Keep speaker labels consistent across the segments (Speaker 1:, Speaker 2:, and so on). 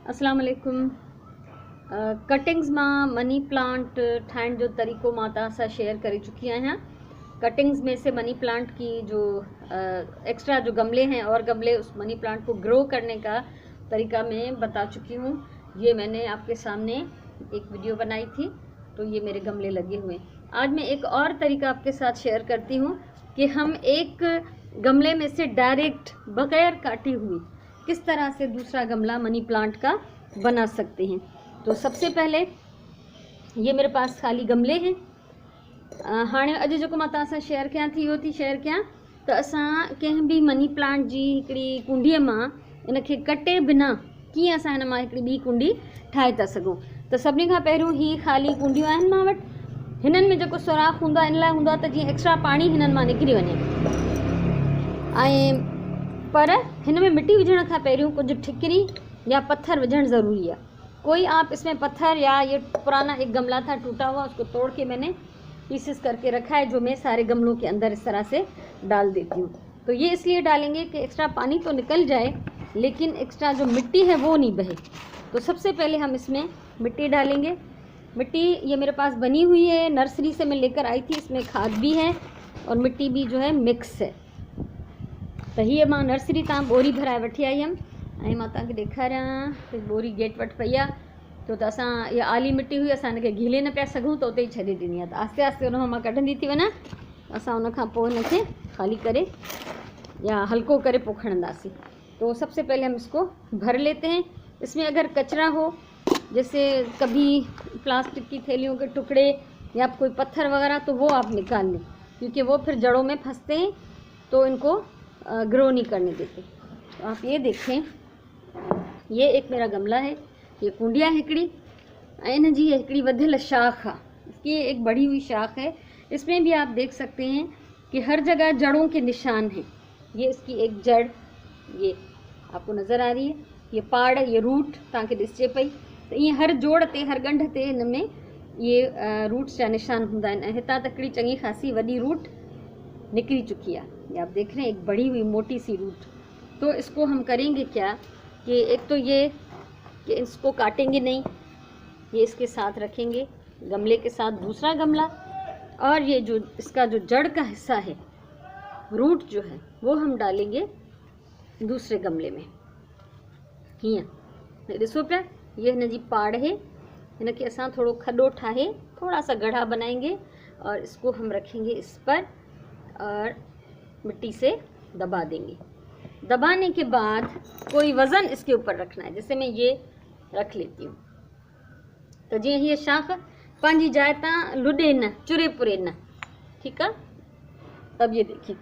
Speaker 1: अस्सलाम वालेकुम। कटिंग्स मां मनी प्लांट ठाहिण जो तरीक़ो मां तव्हां सां शेयर करे चुकी आहियां। कटिंग्स में से मनी प्लांट की जो एक्स्ट्रा जो गमले हैं और गमले उस मनी प्लांट को ग्रो करने का तरीका मैं बता चुकी हूँ। ये मैंने आपके सामने एक वीडियो बनाई थी, तो ये मेरे गमले लगे हुए। आज मैं एक और तरीका आपके साथ शेयर करती हूँ कि हम एक गमले में से डायरेक्ट बगैर काटी हुई किस तरह से दूसरा गमला मनी प्लांट का बना सकते हैं। तो सबसे पहले ये मेरे पास खाली गमले हैं। हाणे अॼु जेको मां तव्हां सां शेयर कयां थी इहो थी शेयर कयां त असां कंहिं बि मनी प्लांट जी हिकिड़ी कुंडीअ मां इनखे कटे बिना कीअं असां हिन मां हिकिड़ी ॿी कुंडी ठाहे था सघूं। त सभिनी खां पहिरियों ही ख़ाली कुंडियूं आहिनि मां वटि। हिननि में जेको सुराख हूंदो आहे इन लाइ हूंदो आहे त जीअं एक्स्ट्रा पाणी हिननि मां निकिरी वञे। ऐं पर हिन में मिट्टी विझण खां पहिरियों कुछ ठिकरी या पत्थर विझण ज़रूरी है। कोई आप इसमें पत्थर या ये पुराना एक गमला था टूटा हुआ, उसको तोड़ के मैंने पीसेस करके रखा है, जो मैं सारे गमलों के अंदर इस तरह से डाल देती हूँ। तो ये इसलिए डालेंगे कि एक्स्ट्रा पानी तो निकल जाए लेकिन एक्स्ट्रा जो मिट्टी है वो नहीं बहे। तो सबसे पहले हम इसमें मिट्टी डालेंगे। मिट्टी ये मेरे पास बनी हुई है, नर्सरी से मैं लेकर आई थी। इसमें खाद भी है और मिट्टी भी जो है मिक्स है। तो हीअ मां नर्सरी तां बोरी भराए वठी आई हुयमि ऐं मां तव्हांखे ॾेखारियां त बोरी गेट वटि पई आहे। त असां इहा आली मिट्टी हुई, असां हिनखे घिले न पिया सघूं त उते ई छॾे ॾिनी आहे। त आस्ते आस्ते उन मां कढंदी थी वञा। असां उन खां पोइ हिनखे ख़ाली करे या हल्को करे पोइ खणंदासीं। तो सबसे पहले हम इसको भर लेते हैं। इसमें अगर कचरा हो, जैसे कभी प्लास्टिक की थैलियों के टुकड़े या कोई पत्थर वगैरह, तो वो आप निकाल लें, क्योंकि वो फिर जड़ों में फंसते हैं तो इनको ग्रो नहीं करने देते। तो आप ये देखें, ये एक मेरा गमला है, ये कुंडिया हिकड़ी ऐं जी हिकड़ी वधियल शाख है। इसकी एक बढ़ी हुई शाख है। इसमें भी आप देख सकते हैं कि हर जगह जड़ों के निशान हैं। ये इसकी एक जड़ ये आपको नज़र आ रही है, ये पाड़, ये रूट तव्हांखे ॾिसिजे पई। तो ये हर जोड़ ते हर गंढ ते हिन में ये रूट्स जा निशान हूंदा आहिनि। हितां तक हिकिड़ी चङी ख़ासी वॾी रूट निकली चुकी है। ये आप देख रहे हैं, एक बड़ी हुई मोटी सी रूट। तो इसको हम करेंगे क्या कि एक तो ये कि इसको काटेंगे नहीं, ये इसके साथ रखेंगे गमले के साथ दूसरा गमला, और ये जो इसका जो जड़ का हिस्सा है, रूट जो है, वो हम डालेंगे दूसरे गमले में। हीअं ॾिसो पिया, ये हिन जी पाड़ है, हिनखे असां थोड़ो खड्डो ठाहे थोड़ा सा गढ़ा बनाएंगे और इसको हम रखेंगे इस पर और मिट्टी से दबा देंगे। दबाने के बाद कोई वज़न इसके ऊपर रखना है। जैसे मैं ये रख लेती हूँ, तो जी ये शाख पांजी जाए ता लुडे न, चुरे पुरे न, ठीक है। अब ये देखिए,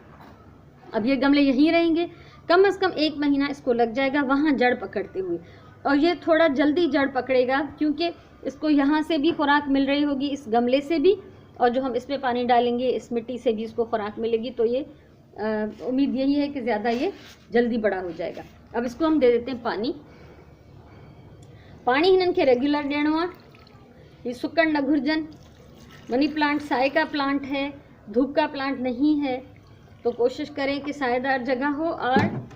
Speaker 1: अब ये गमले यहीं रहेंगे, कम से कम 1 महीना इसको लग जाएगा वहाँ जड़ पकड़ते हुए। और ये थोड़ा जल्दी जड़ पकड़ेगा क्योंकि इसको यहाँ से भी खुराक मिल रही होगी, इस गमले से भी, और जो हम इसमें पानी डालेंगे इस मिट्टी से भी इसको खुराक मिलेगी। तो ये उम्मीद यही है कि ज़्यादा ये जल्दी बड़ा हो जाएगा। अब इसको हम दे देते हैं पानी। पानी हिनन के रेगुलर ॾियणो आहे। ये सुकण न घुर्जन। मनी प्लांट साए का प्लांट है, धूप का प्लांट नहीं है, तो कोशिश करें कि साएदार जगह हो और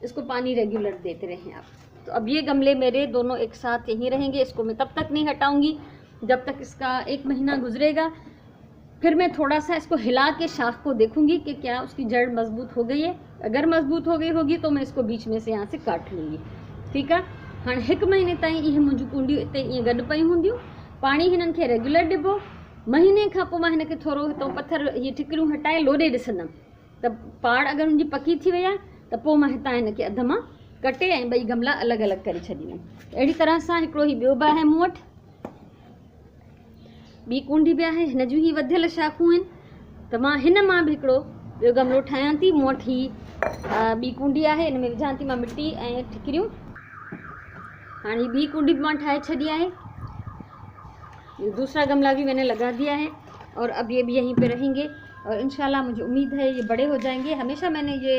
Speaker 1: इसको पानी रेगुलर देते रहें आप। तो अब ये गमले मेरे दोनों एक साथ यहीं रहेंगे। इसको मैं तब तक नहीं हटाऊंगी जब तक इसका 1 महीना गुजरेगा। फिर मैं थोड़ा सा इसको हिला के शाख को देखूंगी कि क्या उसकी जड़ मजबूत हो गई है। अगर मजबूत हो गई होगी तो मैं इसको बीच में से यहाँ से काट लूँगी, ठीक है। हाँ, 1 महीने ताईं इहे मुंहिंजूं कुंडियूं हिते ईअं गॾु पई हूंदियूं। पाणी हिननि खे रेगुलर ॾिबो। महीने खां पोइ मां हिनखे थोरो हितां पत्थर इहे ठिकरियूं हटाए लोॾे ॾिसंदमि त पाड़ अगरि मुंहिंजी पकी थी वई आहे त पोइ मां हितां हिनखे अधु मां कटे ऐं 2 गमला अलॻि अलॻि करे छॾींदमि। अहिड़ी तरह सां हिकिड़ो ही ॿियो बि आहे मूं वटि, ॿी कुंडी बि आहे, हिन जूं ही वधियल शाखूं आहिनि। त मां हिन मां बि हिकिड़ो ॿियो गमलो ठाहियां थी। मूं वटि ही ॿी कुंडी आहे, हिन में विझां थी मां मिट्टी ऐं ठिकरियूं। हाणे ॿी कुंडी बि मां ठाहे छॾी आहे। ये दूसरा गमला भी मैंने लगा दिया है और अब ये भी यहीं पे रहेंगे और इंशाल्लाह मुझे उम्मीद है ये बड़े हो जाएंगे। हमेशा मैंने ये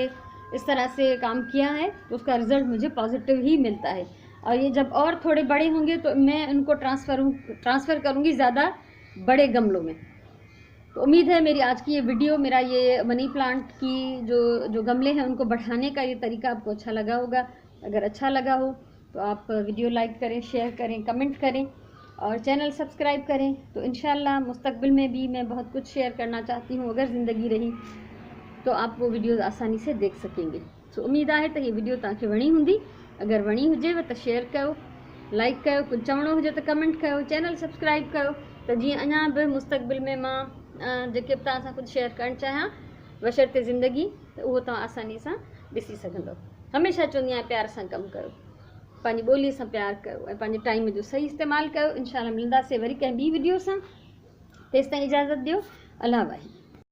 Speaker 1: इस तरह से काम किया है तो उसका रिज़ल्ट मुझे पॉजिटिव ही मिलता है। और ये जब और थोड़े बड़े होंगे तो मैं उनको ट्रांसफ़र करूँगी ज़्यादा बड़े गमलों में। तो उम्मीद है मेरी आज की ये वीडियो, मेरा ये मनी प्लांट की जो गमले हैं उनको बढ़ाने का ये तरीका आपको अच्छा लगा होगा। अगर अच्छा लगा हो तो आप वीडियो लाइक करें, शेयर करें, कमेंट करें और चैनल सब्सक्राइब करें। तो इंशाल्लाह मुस्तकबिल में भी मैं बहुत कुछ शेयर करना चाहती हूँ, अगर ज़िंदगी रही तो आप वो वीडियोज़ आसानी से देख सकेंगे। सो उम्मीद है तो ये वीडियो तव्हांखे वणी हूंदी। अगर वणी हुजेव तो शेयर कयो, लाइक कयो, कुछ चवणो हुजे तो कमेंट कयो, चैनल सब्सक्राइब कयो, तो जीअं अञा बि मुस्तकबिल में मां जेके बि तव्हां सां कुझु शेयर करणु चाहियां बशर्ते ज़िंदगी, त उहो तव्हां आसानी सां ॾिसी सघंदव। हमेशह चवंदी आहियां प्यार सां कमु कयो, पंहिंजी ॿोलीअ सां प्यार कयो ऐं पंहिंजे टाइम जो सही इस्तेमालु कयो। इंशाल्लाह मिलंदासीं वरी कंहिं ॿी वीडियो सां। तेसिताईं इजाज़त ॾियो। अल्लाह वाहिद।